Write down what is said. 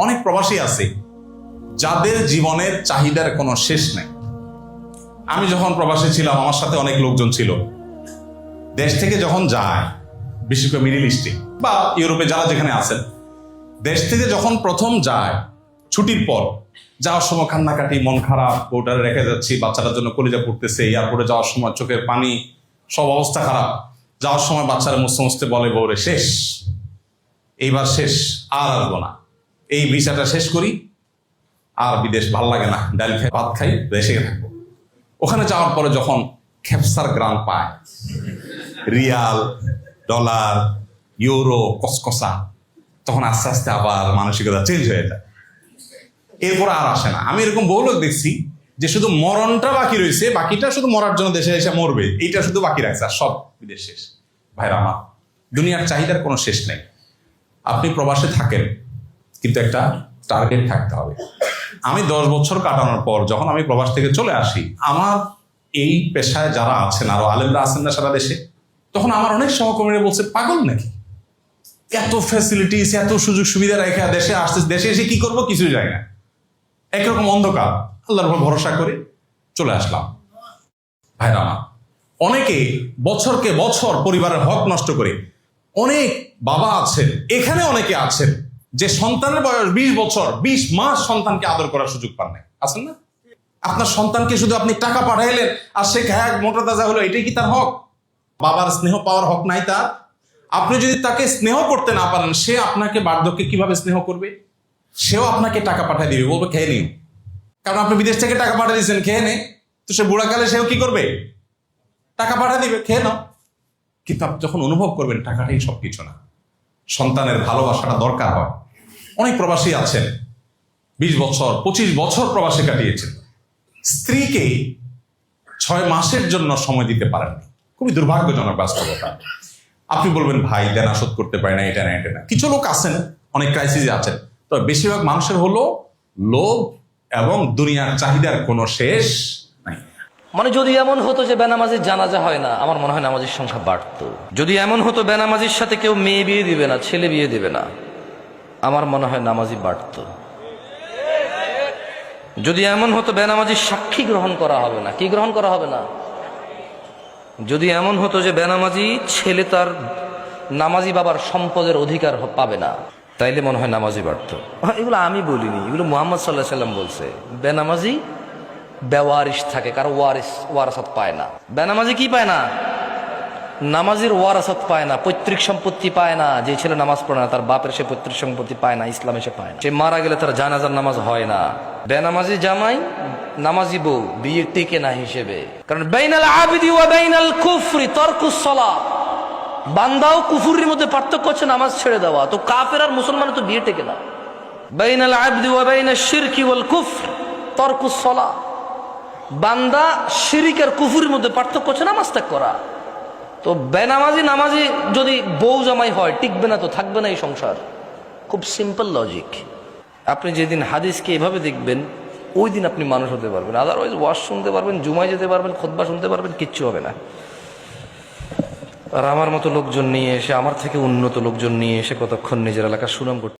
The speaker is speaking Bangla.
অনেক প্রবাসী আছে যাদের জীবনের চাহিদার কোনো শেষ নেই। আমি যখন প্রবাসী ছিলাম আমার সাথে অনেক লোকজন ছিল, দেশ থেকে যখন যায়, বিশেষ করে মিডল ইস্টে বা ইউরোপে যারা যেখানে আছেন, দেশ থেকে যখন প্রথম যায় ছুটির পর, যাওয়ার সময় কান্নাকাটি, মন খারাপ, বউটারে রেখে যাচ্ছি, বাচ্চাটার জন্য কলিজা পড়তেছে, এয়ারপোর্টে যাওয়ার সময় চোখের পানি, সব অবস্থা খারাপ। যাওয়ার সময় বাচ্চারা মুছতে মুছতে বলে, বউরে শেষ, এইবার শেষ, আর আসবো না, এই ভিসাটা শেষ করি, আর বিদেশ ভাল লাগে না, ডাল খাই ভাত খাই, দেশে থাকবো। ওখানে যাওয়ার পরে যখন খেপসার গ্রাম পায়, রিয়াল, ডলার, ইউরো, কসকসা, তখন আস্তে আস্তে আবার মানসিকতা চেঞ্জ হয়ে যায়, এরপর আর আসে না। আমি এরকম বহু লোক দেখছি যে শুধু মরণটা বাকি রয়েছে, বাকিটা শুধু মরার জন্য দেশে এসে মরবে, এইটা শুধু বাকি রাখছে, আর সব বিদেশ শেষ। ভাইরা আমার, দুনিয়ার চাহিদার কোনো শেষ নেই। আপনি প্রবাসে থাকেন, কিন্তু একটা টার্গেট থাকতে হবে। আমি 10 বছর কাটানোর পর যখন আমি প্রবাস থেকে চলে আসি, আমার এই পেশায় যারা আছেন, আরো আলেমরা আছেন না সারা দেশে, তখন আমার অনেক সহকর্মীরা বলছে, পাগল নাকি, এত ফ্যাসিলিটিস, এত সুযোগ সুবিধা রেখে দেশে আসতে, দেশে এসে কি করবো কিছুই যায় না, একরকম অন্ধকার। আল্লাহর উপর ভরসা করে চলে আসলাম। ভাইরা আমার, অনেকে বছরকে বছর পরিবারের হক নষ্ট করে, অনেক বাবা আছেন, এখানে অনেকে আছেন যে সন্তানের বয়স 20 বছর, 20 মাস সন্তানকে আদর করার সুযোগ পান নাই। আছেন না? আপনার সন্তানকে শুধু আপনি টাকা পাঠাইলেন আর সে খায় মোটা তাজা হলো, এটাই কি তার হক? বাবার স্নেহ পাওয়ার হক নাই তার? আপনি যদি তাকে স্নেহ করতে না পারেন, সে আপনাকে বার্ধক্যে কিভাবে স্নেহ করবে? সেও আপনাকে টাকা পাঠিয়ে দিবে, বলবে খেয়ে নিও, কারণ আপনি বিদেশ থেকে টাকা পাঠিয়ে দিয়েছেন, খেয়ে নে। তো সে বুড়াকালে সেও কি করবে? টাকা পাঠিয়ে দিবে, খেয়ে নাও। কিন্তু আপনি যখন অনুভব করবেন টাকাটাই সবকিছু না, সন্তানের ভালোবাসাটা দরকার হয়। অনেক প্রবাসী আছেন 20 বছর 25 বছর প্রবাসে কাটিয়েছেন, স্ত্রীকে 6 মাসের জন্য সময় দিতে পারেননি। খুবই দুর্ভাগ্যজনক বাস্তবতা। আপনি বলবেন, ভাই দেনা শোধ করতে পারে না, এটা না এটা না। কিছু লোক আছেন অনেক ক্রাইসিসে আছেন, তবে বেশিরভাগ মানুষের হলো লোভ এবং দুনিয়ার চাহিদার কোনো শেষ নাই। মানে যদি এমন হতো যে বেনামাজির জানাজা হয় না, আমার মনে হয় নামাজির সংখ্যা বাড়তো। যদি এমন হতো বেনামাজির সাথে কেউ মেয়ে বিয়ে দিবে না, ছেলে বিয়ে দিবে না, আমার মনে হয় নামাজি বাড়তো। যদি এমন হতো বেনামাজির সাক্ষী গ্রহণ করা হবে না, কি গ্রহণ করা হবে না, যদি এমন হতো যে বেনামাজি ছেলে তার নামাজি বাবার সম্পদের অধিকার পাবে না, তাইলে মনে হয় নামাজি বাড়তো। এগুলো আমি বলিনি, এগুলো মুহাম্মদ সাল্লাল্লাহু আলাইহি ওয়াসাল্লাম বলছে। বেনামাজি বেওয়ারিশ থাকে, কারো ওয়ারাসাত পায় না। বেনামাজি কি পায় না? নামাজির ওয়ারাসাত পায় না, পৈতৃক সম্পত্তি পায় না। যে ছেলে নামাজ পড়ে না, তার বাপের সে পৈতৃক সম্পত্তি পায় না, ইসলামে সে পায় না। সে মারা গেলে তার জানাজার নামাজ হয় না। বেনামাজি জামাই নামাজি বউ বিয়ে টিকে না হিসেবে, কারণ বাইনাল আবিদি ওয়া বাইনাল কুফরি তারকুস সালাত। বান্দা ও কুফরির মধ্যে পার্থক্য হচ্ছে নামাজ ছেড়ে দেওয়া। তো কাফের আর মুসলমানের তো বিয়ে টেকে না। বাইনাল আবিদি ওয়া বাইনাশ শিরকি ওয়াল কুফর তারকুস সালাত। বান্দা শিরিক আর কুফরির মধ্যে পার্থক্য হচ্ছে নামাজ ত্যাগ করা। তো বেনামাজি নামাজি যদি বউ জামাই হয়, টিকবে না, তো থাকবে না এই সংসার। খুব সিম্পল লজিক। আপনি যেদিন হাদিসকে এভাবে দেখবেন, ওই দিন আপনি মানুষ হতে পারবেন। আদারওয়াইজ ওয়াজ শুনতে পারবেন, জুমায় যেতে পারবেন, খুতবা শুনতে পারবেন, কিচ্ছু হবে না। আর আমার মতো লোকজন নিয়ে এসে, আমার থেকে উন্নত লোকজন নিয়ে এসে কতক্ষণ নিজের এলাকার সুনাম করতে